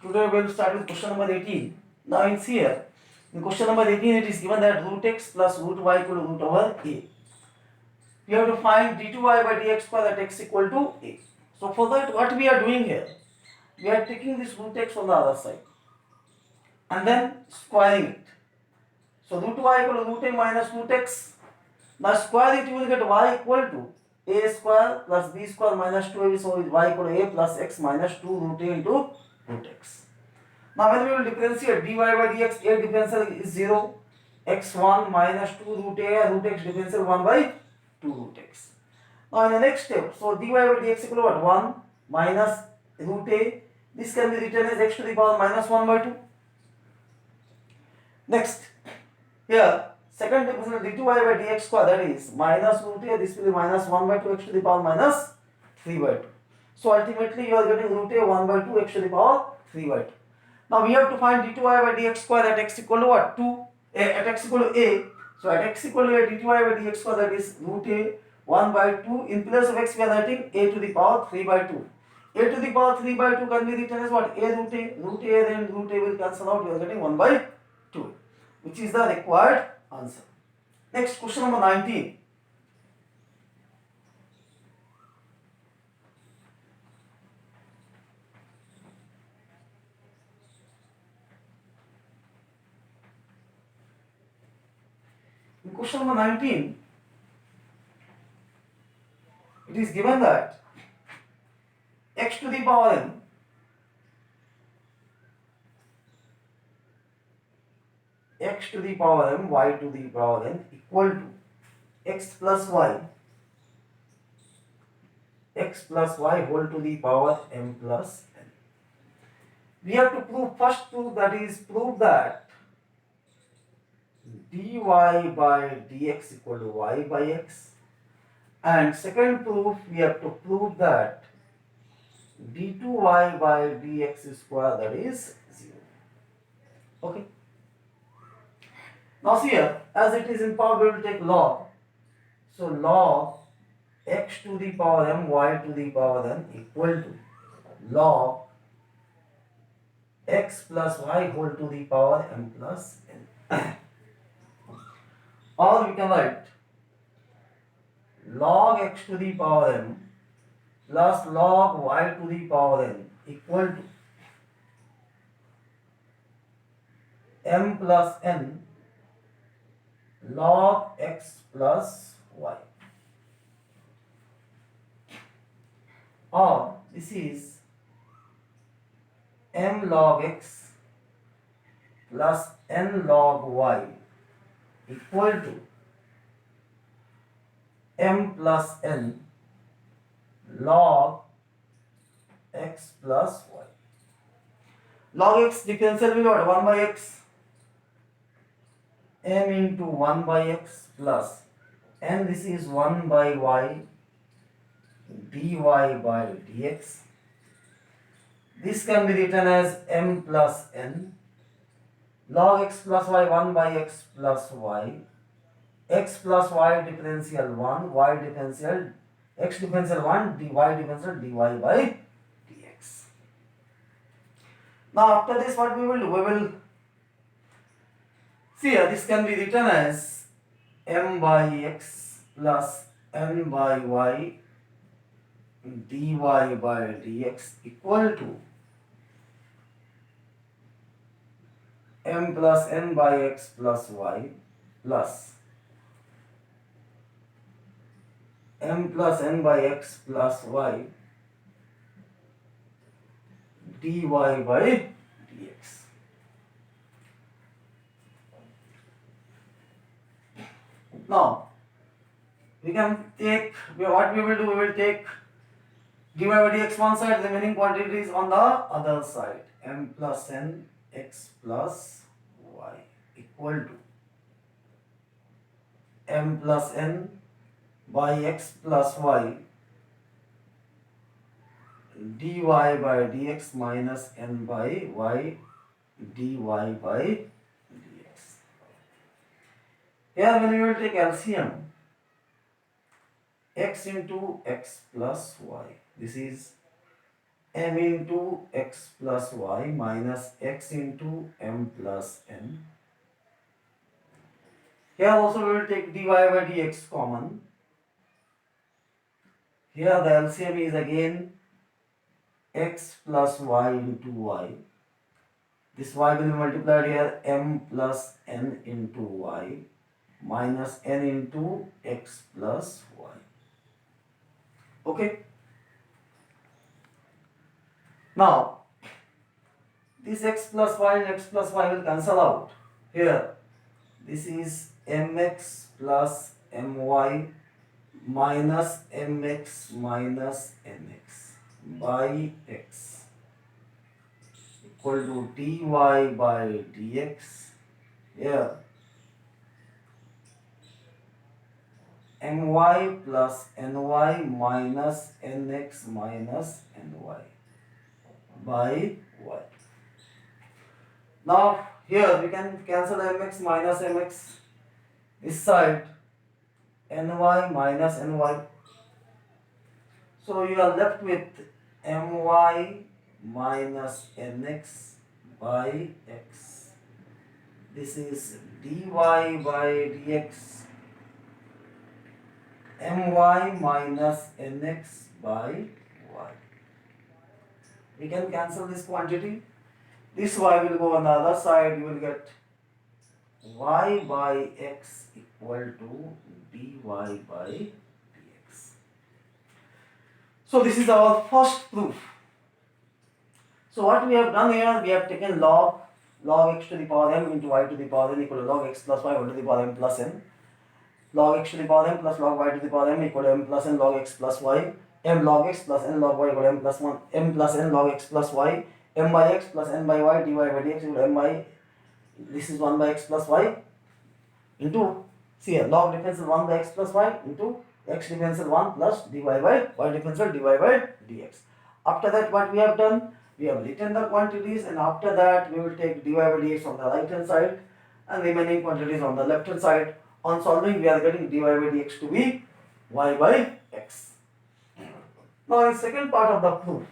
Today we will start with question number 18. Now in here, in question number 18 it is given that root x plus root y equal to root over a. We have to find d2y by dx square at x equal to a. So for that what we are doing here? We are taking this root x on the other side and then squaring it. So root y equal to root a minus root x. Now square it, you will get y equal to a square plus b square minus 2ab, so y equal to a plus x minus 2 root a into root x. Now when we will differentiate dy by dx, a differential is 0, x1 minus 2 root a, root x differential 1 by 2 root x. Now in the next step, so dy by dx equal to what? 1 minus root a, this can be written as x to the power minus 1 by 2. Next, here second differential dy by dx square, that is minus root a, this will be minus 1 by 2 x to the power minus 3 by 2. So ultimately you are getting root a 1 by 2 x to the power 3 by 2. Now we have to find d2y by dx square at x equal to what? 2. At x equal to a. So at x equal to a, d2y by dx square, that is root a 1 by 2. In place of x we are writing a to the power 3 by 2. A to the power 3 by 2 can be written as what? A root a. Root a, then root a will cancel out. We are getting 1 by 2, which is the required answer. Next, question number 19. In question number 19, it is given that x to the power n x to the power m y to the power n equal to x plus y whole to the power m plus n. We have to prove first proof, that is prove that dy by dx equal to y by x, and second proof we have to prove that d2y by dx square, that is 0. Okay. Now see here, as it is in power, we will take log. So log x to the power m y to the power n equal to log x plus y whole to the power m plus n. Or we can write log x to the power m plus log y to the power n equal to m plus n log x plus y. Or this is m log x plus n log y equal to m plus n log x plus y. Log x differential will be what? 1 by x, m into 1 by x plus n, this is 1 by y dy by dx. This can be written as m plus n log x plus y 1 by x plus y, x plus y differential 1, y differential, x differential 1, dy differential dy by dx. Now after this what we will do? We will see here, this can be written as m by x plus n by y dy by dx equal to m plus n by x plus y plus m plus n by x plus y dy by dx. Now we can take, what we will do, we will take dy by dx one side, the remaining quantities on the other side. M plus n x plus y equal to m plus n by x plus y dy by dx minus n by y dy by dx. Here when we will take LCM, x into x plus y, this is m into x plus y minus x into m plus n. Here also we will take dy by dx common. Here the LCM is again x plus y into y. This y will be multiplied here m plus n into y minus n into x plus y. Okay. Now this x plus y and x plus y will cancel out. Here this is mx plus my minus mx minus nx by x equal to dy by dx. Here my plus ny minus nx minus ny by y. Now here we can cancel mx minus mx this side, ny minus ny. So you are left with my minus nx by x. This is dy by dx my minus nx by y. We can cancel this quantity. This y will go on the other side. You will get y by x equal to dy by dx. So this is our first proof. So what we have done here, we have taken log x to the power m into y to the power n equal to log x plus y to the power m plus n. Log x to the power m plus log y to the power m equal to m plus n log x plus y. M log x plus n log y equal to m plus 1 m plus n log x plus y. M by x plus n by y dy by dx equal to m by, this is 1 by x plus y into, see here, log differential 1 by x plus y into x differential 1 plus dy by y differential dy by dx. After that what we have done, we have written the quantities, and after that we will take dy by dx on the right hand side and remaining quantities on the left hand side. On solving, we are getting dy by dx to be y by x. Now in second part of the proof,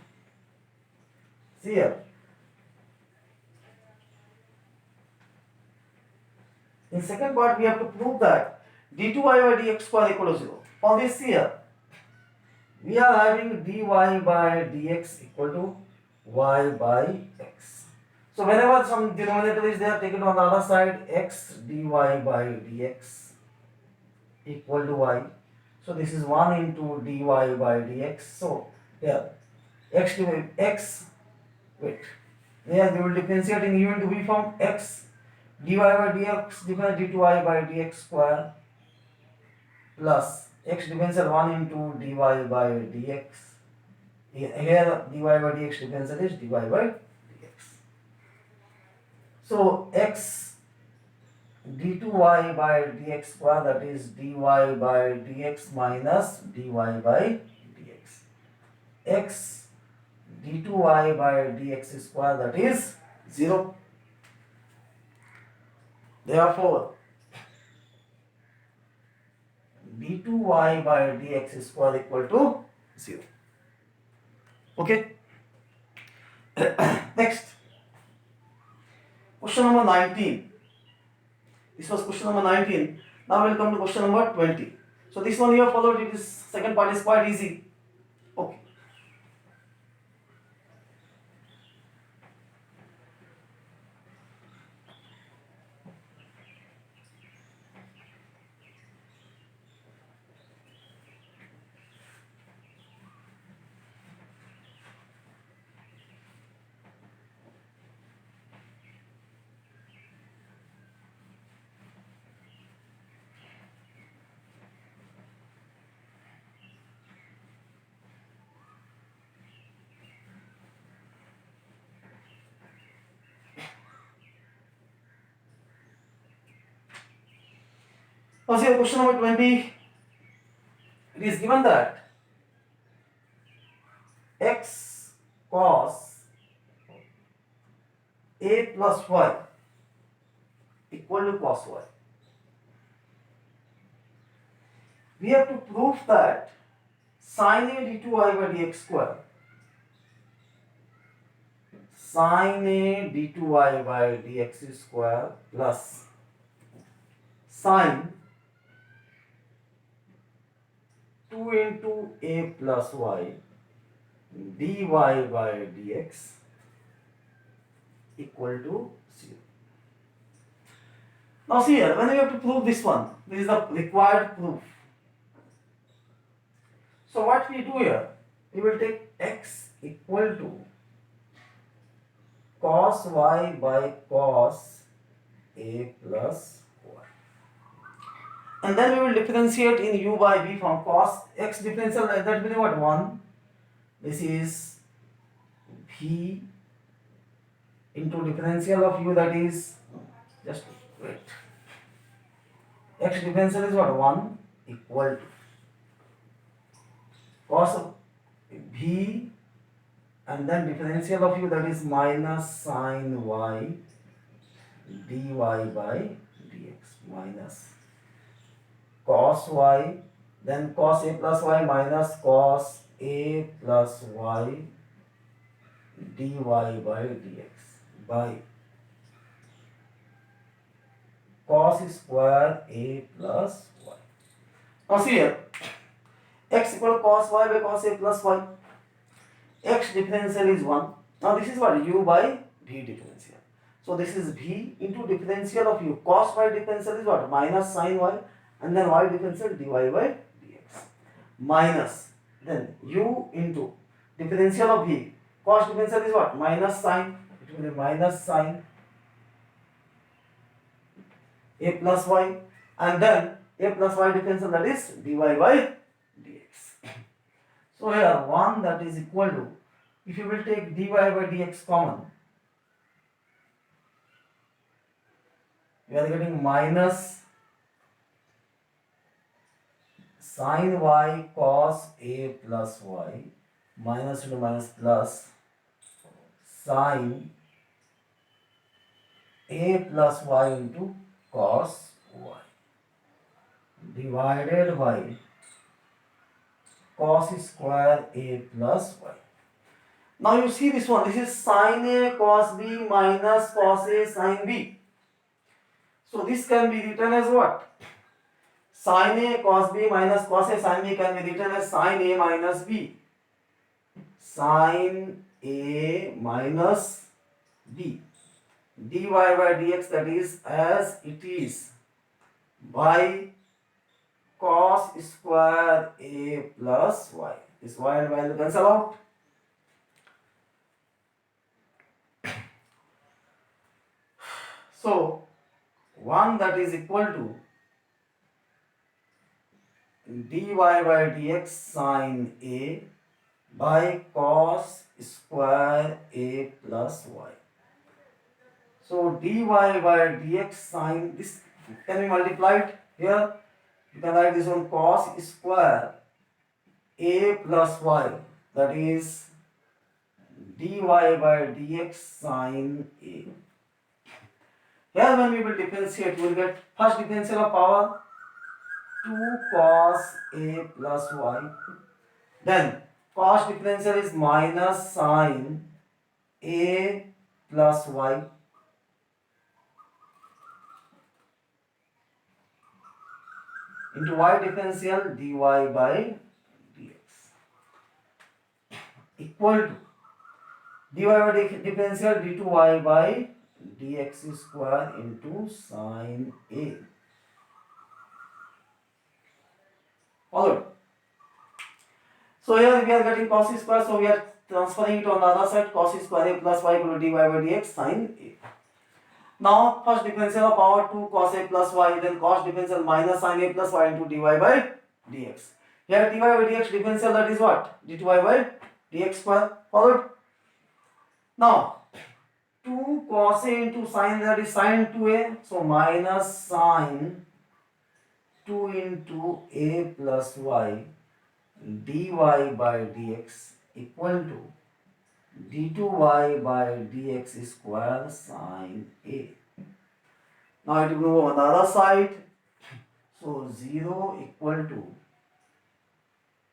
see here, in second part we have to prove that d2y by dx square equal to 0. For this here, we are having dy by dx equal to y by x. So whenever some denominator is there, take it on the other side, x dy by dx equal to y. So this is 1 into dy by dx. So here x wait, here we will differentiate in u into v form. X dy by dx difference d2y by dx square plus x differential 1 into dy by dx. Here dy by dx differential is dy by dx. So x d2y by dx square, that is dy by dx minus dy by dx. X d2y by dx square, that is 0. Therefore d2y by dx square equal to 0. Okay. Next, question number 19. This was question number 19. Now we will come to question number 20. So this one you have followed it. This second part is quite easy. Okay. Now see question number 20. It is given that x cos a plus y equal to cos y. We have to prove that sin a d2y by dx square sin a d2y by dx square plus sin 2 into a plus y dy by dx equal to 0. Now see here, when we have to prove this one, this is the required proof. So what we do here, we will take x equal to cos y by cos a plus y. And then we will differentiate in u by v from cos x differential, that will be what? 1. This is v into differential of u, that is, just wait, x differential is what? 1 equal to cos of v and then differential of u, that is minus sin y dy by dx minus cos y, then cos a plus y minus cos a plus y dy by dx by cos square a plus y. Now see here, x equal to cos y by cos a plus y. X differential is 1. Now this is what? U by v differential. So this is v into differential of u. Cos y differential is what? Minus sin y, and then y differential dy by dx. Minus then u into differential of v. Cos differential is what? Minus sin. It will be minus sin a plus y, and then a plus y differential, that is dy by dx. So here 1, that is equal to, if you will take dy by dx common, we are getting minus sin y cos a plus y, minus into minus plus sin a plus y into cos y divided by cos square a plus y. Now you see this one, this is sin a cos b minus cos a sin b. So this can be written as what? Sin a cos b minus cos a sin b can be written as sin a minus b. Sin a minus b dy by dx, that is as it is, by cos square a plus y. This y and y will cancel out. So 1, that is equal to dy by dx sin a by cos square a plus y. So dy by dx sin, this can be multiplied here. You can write this one cos square a plus y, that is dy by dx sin a. Here when we will differentiate, we will get first differential of power 2 cos a plus y. Then cos differential is minus sin a plus y. Into y differential dy by dx equal to dy by differential d2y by dx square into sin a. Followed. So here we are getting cos square, so we are transferring it on the other side, cos square a plus y equal to dy by dx sin a. Now first differential of power 2 cos a plus y, then cos differential minus sin a plus y into dy by dx. Here dy by dx differential, that is what? dy by dx square. Followed. Now 2 cos a into sin, that is sin 2a, so minus sin 2 into a plus y dy by dx equal to d2y by dx square sin a. Now it will move on the other side. So 0 equal to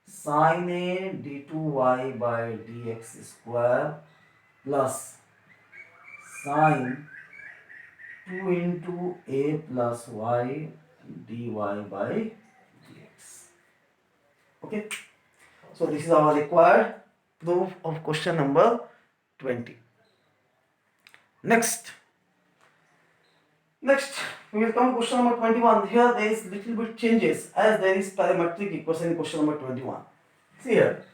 sin a d2y by dx square plus sine 2 into a plus y dy by dx. Okay, so this is our required proof of question number 20. Next we will come to question number 21. Here there is little bit changes as there is parametric equation in question number 21. See here.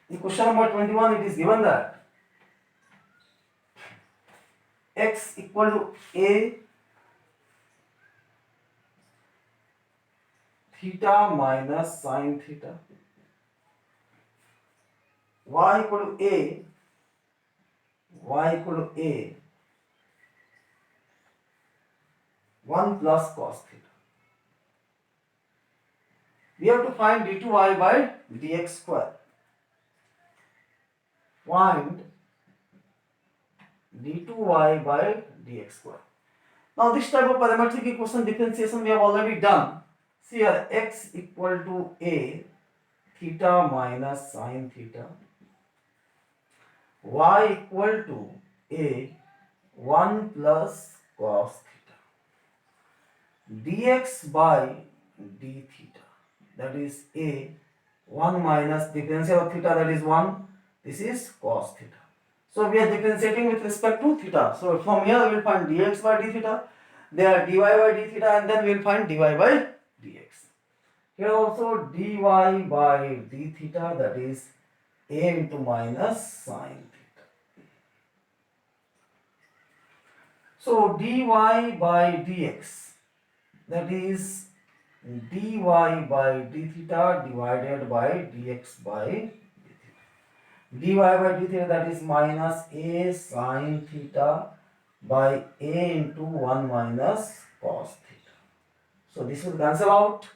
In question number 21 it is given that x equal to a theta minus sine theta, y equal to a 1 plus cos theta. We have to find d2y by dx square. Find d2y by dx square. Now this type of parametric equation differentiation we have already done. See here, x equal to a theta minus sine theta, y equal to a 1 plus cos theta, dx by d theta, that is a 1 minus differential of theta, that is 1, this is cos theta. So we are differentiating with respect to theta. So from here we will find dx by d theta, there dy by d theta, and then we will find dy by dx. Here also dy by d theta, that is a into minus sine theta. So dy by dx, that is dy by d theta divided by dx by d theta. Dy by d theta, that is minus a sine theta by a into 1 minus cos theta. So this will cancel out.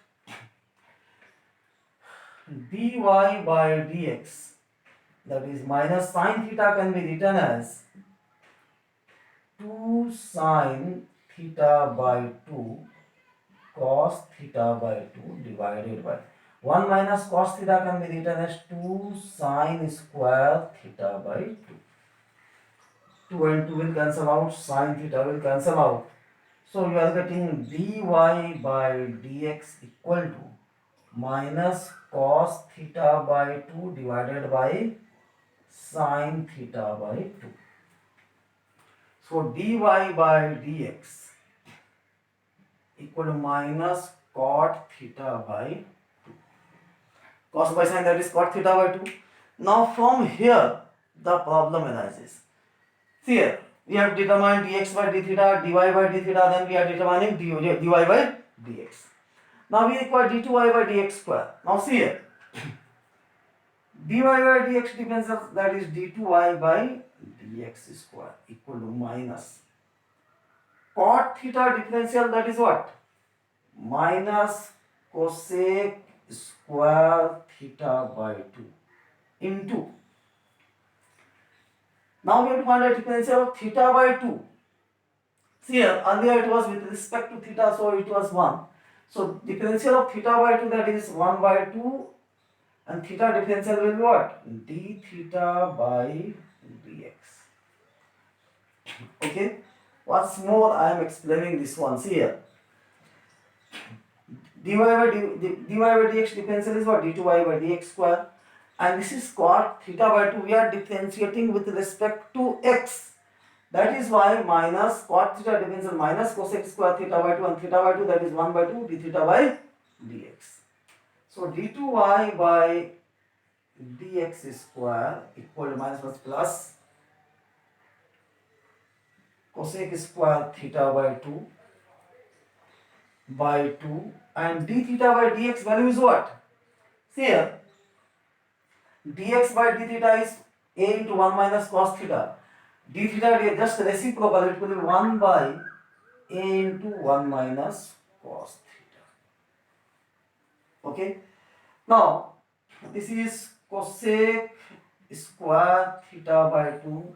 Dy by dx, that is minus sine theta, can be written as 2 sine theta by 2 cos theta by 2 divided by 1 minus cos theta, can be written as 2 sine square theta by 2. 2 and 2 will cancel out, sine theta will cancel out. So you are getting dy by dx equal to minus cos theta by 2 divided by sine theta by 2. So dy by dx equal to minus cot theta by 2. Cos by sine, that is cot theta by 2. Now from here the problem arises. See here, we have determined dx by d theta, dy by d theta, then we are determining dy by dx. Now we require d2y by dx square. Now see here, dy by dx differential, that is d2y by dx square equal to minus cot theta differential, that is what? Minus cosec square theta by 2 into. Now we have to find a differential of theta by 2. See here, earlier it was with respect to theta, so it was 1. So differential of theta by 2, that is 1 by 2, and theta differential will be what? D theta by dx. Okay. Once more I am explaining this one. See here, dy by dx differential is what? d2y by dx square, and this is cot theta by 2. We are differentiating with respect to x. That is why minus cot theta differential minus cosec square theta by 2, and theta by 2, that is 1 by 2 d theta by dx. So d2y by dx square equal to minus plus cosec square theta by 2 by 2, and d theta by dx value is what? See here, dx by d theta is a into 1 minus cos theta. D theta is just reciprocal, it will be 1 by a into 1 minus cos theta. Okay. Now this is cosec square theta by 2.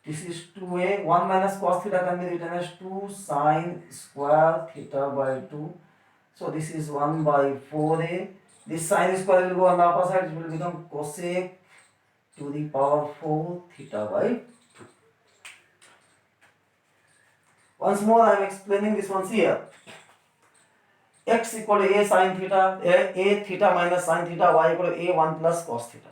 This is 2a. 1 minus cos theta can be written as 2 sin square theta by 2. So this is 1 by 4a. This sin square will go on the upper side. It will become cosec to the power 4 theta by 2. Once more I am explaining this one here. X equal to a sin theta, a theta minus sin theta, y equal to a 1 plus cos theta.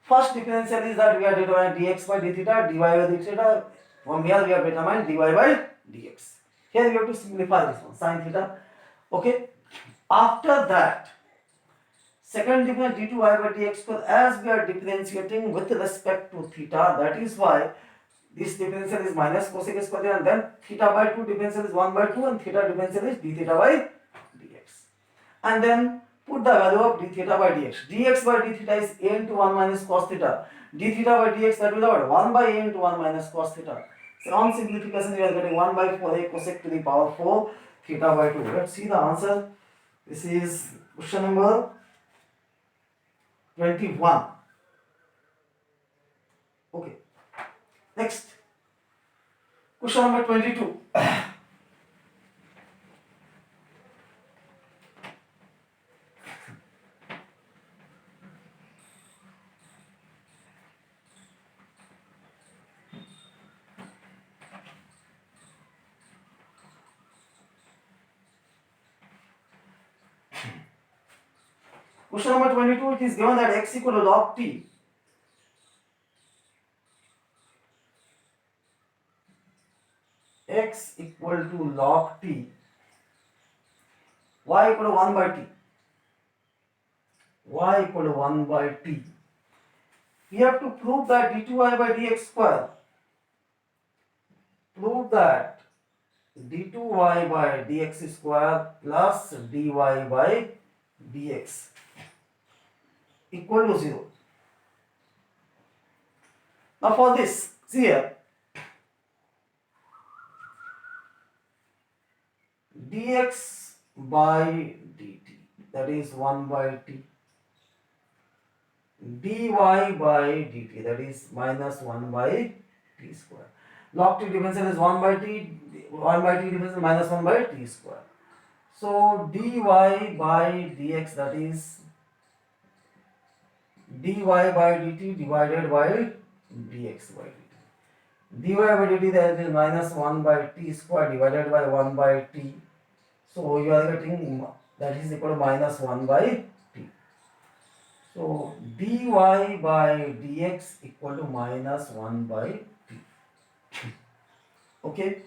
First differential is that we are determining dx by d theta, dy by d theta. From here we have determined dy by dx. Here we have to simplify this one, sin theta. Okay. After that, second difference d2y by dx square, as we are differentiating with respect to theta, that is why this differential is minus cosec square, and then theta by 2 differential is 1 by 2, and theta differential is d theta by dx. And then put the value of d theta by dx. Dx by d theta is a into 1 minus cos theta. D theta by dx, that will be what? 1 by a into 1 minus cos theta. So on simplification we are getting 1 by 4a cosec to the power 4 theta by 2. Let's see the answer. This is question number 21. Okay. Next. Question number 22. Question number 22, it is given that x equal to log t. X equal to log t. Y equal to 1 by t. Y equal to 1 by t. We have to prove that d2y by dx square. Prove that d2y by dx square plus dy by dx equal to 0. Now for this, see here, dx by dt, that is 1 by t, dy by dt, that is minus 1 by t square. Log t differential is 1 by t, 1 by t differential minus 1 by t square. So dy by dx, that is dy by dt divided by dx by dt. dy by dt, that is minus 1 by t square divided by 1 by t. So you are getting that is equal to minus 1 by t. So dy by dx equal to minus 1 by t. Okay.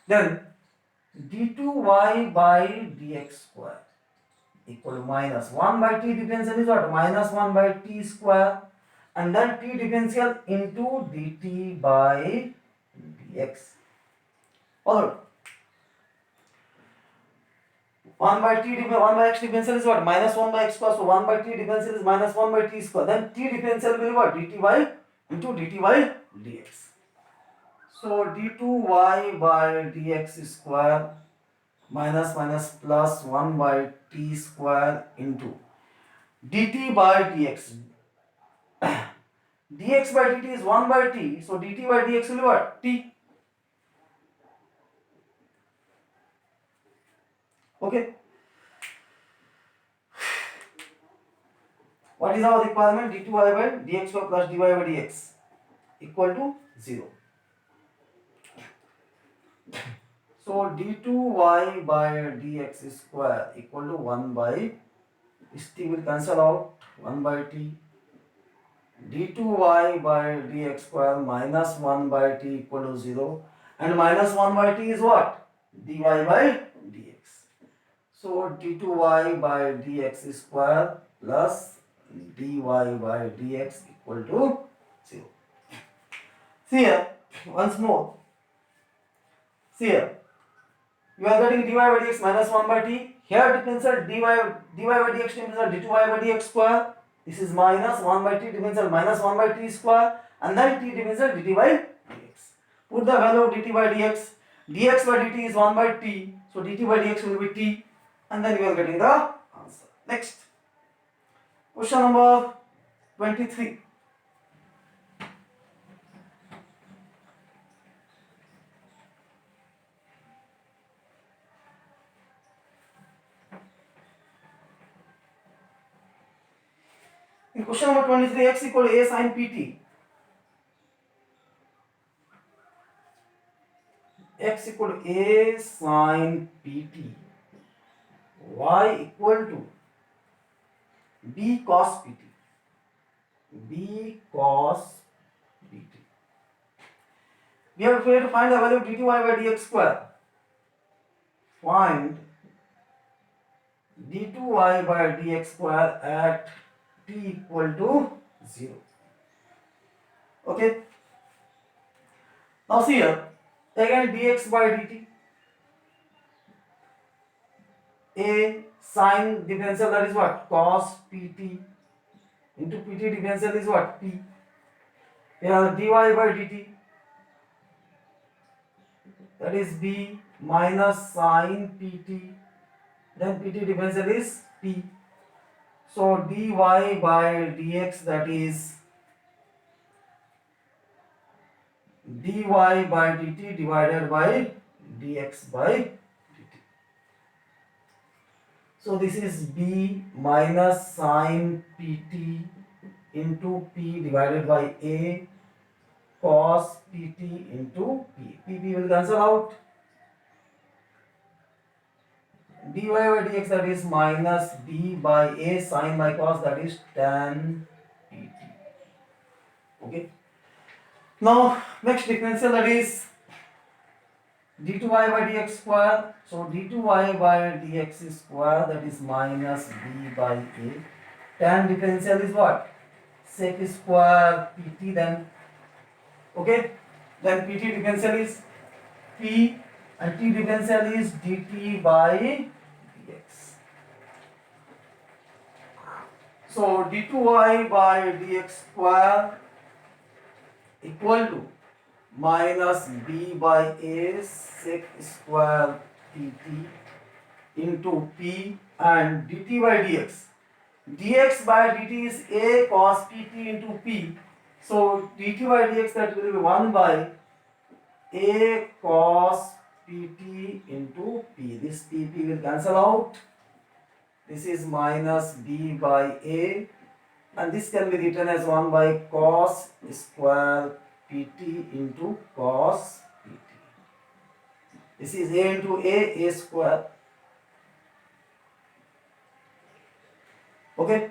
Then d2y by dx square equal to minus 1 by t differential is what? Minus 1 by t square, and then t differential into dt by dx. Alright. 1 by x differential is what? Minus 1 by x square. So 1 by t differential is minus 1 by t square. Then t differential will be what? dt by into dt by dx. So d2y by dx square minus plus 1 by t square into dt by dx. dx by dt is 1 by t. So dt by dx will be what? T. Okay. What is our requirement? d2y by dx square plus dy by dx equal to 0. So d2y by dx square equal to 1 by, this t will cancel out, 1 by t. d2y by dx square minus 1 by t equal to 0. And minus 1 by t is what? dy by dx. So d2y by dx square plus dy by dx equal to 0. See here, once more. See here, you are getting dy by dx minus 1 by t. Here differential dy by dx differential d2y by dx square. This is minus 1 by t differential minus 1 by t square, and then t differential dt by dx. Put the value of dt by dx. dx by dt is 1 by t. So dt by dx will be t, and then you are getting the answer. Next. Question number 23. In question number 23, x equal to a sin pt. X equal to a sin pt. Y equal to b cos pt. B cos pt. We have to find the value of dy by dx square. Find d2y by dx square at t equal to 0. Okay. Now see here, again dx by dt. A sine differential, that is what? Cos pt into pt differential is what? P. Here dy by dt, that is b minus sine pt, then pt differential is p. So dy by dx, that is dy by dt divided by dx by dt. So this is b minus sine pt into p divided by a cos pt into p. P will cancel out. dy by dx, that is minus b by a sine by cos, that is tan pt. Okay. Now next differential, that is d2y by dx square. So d2y by dx square, that is minus b by a. Tan differential is what? Sec square pt then. Okay. Then pt differential is p and t differential is dt by dx. So d2y by dx square equal to minus b by a sec square pt into p and dt by dx. Dx by dt is a cos pt into p. So dt by dx, that will be 1 by a cos pt into p. This pp will cancel out. This is minus b by a, and this can be written as 1 by cos square pt into cos pt. This is a into a square. Okay.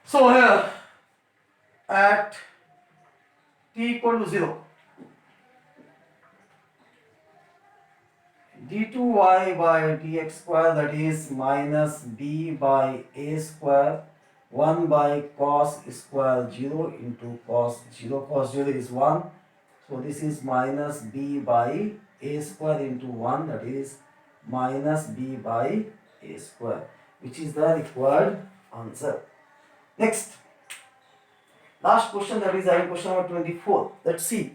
So here at t equal to 0, d2y by dx square, that is minus b by a square 1 by cos square 0 into cos 0. Cos 0 is 1. So this is minus b by a square into 1, that is minus b by a square, which is the required answer. Next, last question, that is question number 24. Let's see.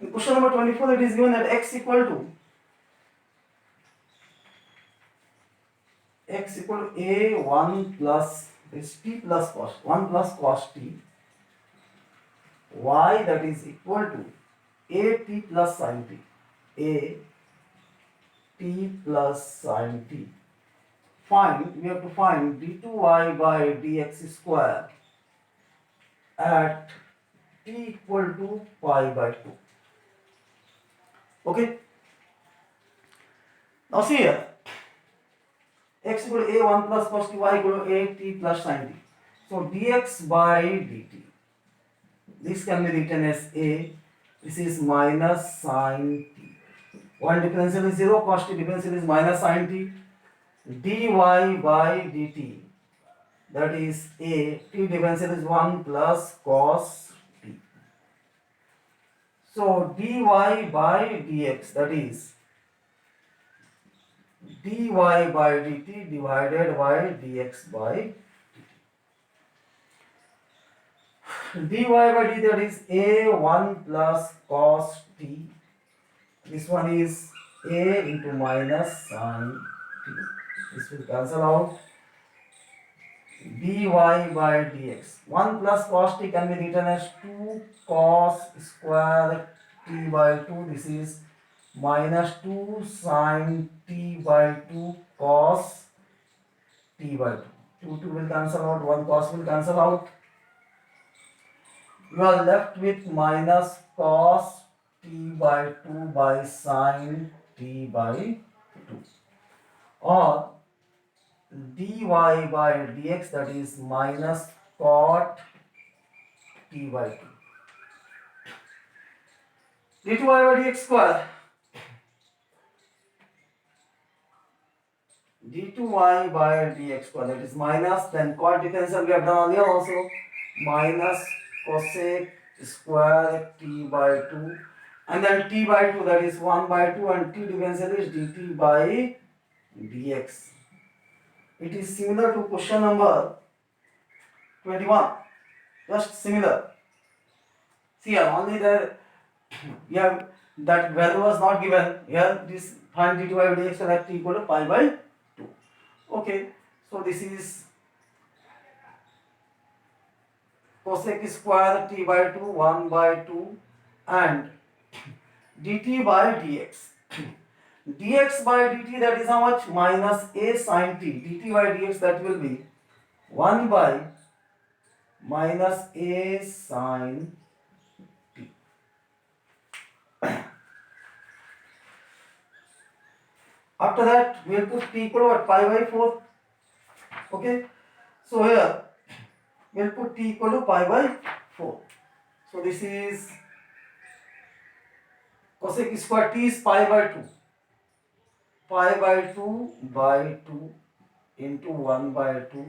In question number 24, it is given that x equal to a1 plus this t plus cos 1 plus cos t, y, that is equal to a t plus sin t, a t plus sin t. We have to find d2y by dx square at t equal to pi by 2. Okay. Now see here, x equal to a1 plus cos t, y equal to a t plus sin t. So dx by dt, this can be written as a, this is minus sin t. One differential is 0, cos t differential is minus sin t. dy by dt, that is a, t differential is 1 plus cos t. So dy by dx, that is dy by dt divided by dx by dt. dy by dt, that is a1 plus cos t. This one is a into minus sin t. This will cancel out. Dy by dx. 1 plus cos t can be written as 2 cos square t by 2. This is minus 2 sin t by 2 cos t by 2. 2 will cancel out, 1 cos will cancel out. You are left with minus cos t by 2 by sin t by 2. Or dy by dx, that is minus cot t by 2. d2y by dx square. d2y by dx square, that is minus, then cot differential we have done earlier also, minus cosec square t by 2, and then t by 2, that is 1 by 2, and t differential is dt by dx. It is similar to question number 21, just similar. See here, only there you have that value was not given. Here this find d2 by dx at t equal to pi by 2. Okay, so this is cosec square t by 2, 1 by 2, and dt by dx. dx by dt, that is how much? Minus a sin t. dt by dx, that will be 1 by minus a sin t. After that, we will put t equal to pi by 4. Okay, so here we will put t equal to pi by 4. So this is cosec square t is pi by 2. Pi by 2 by 2 into 1 by 2.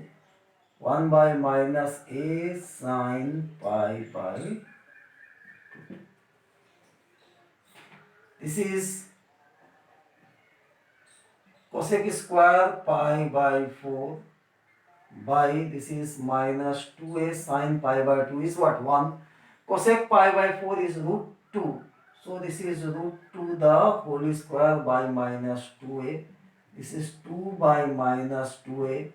1 by minus a sin pi by 2. This is cosec square pi by 4 by, this is minus 2a sin pi by 2 is what? 1. Cosec pi by 4 is root 2. So this is root 2 the whole square by minus 2a. This is 2 by minus 2a,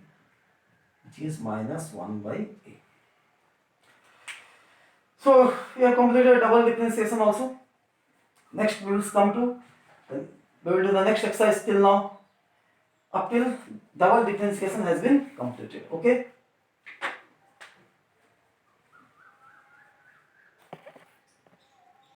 which is minus 1 by a. So we have completed double differentiation also. Next we will come to, we will do the next exercise till now. Up till double differentiation has been completed. Okay.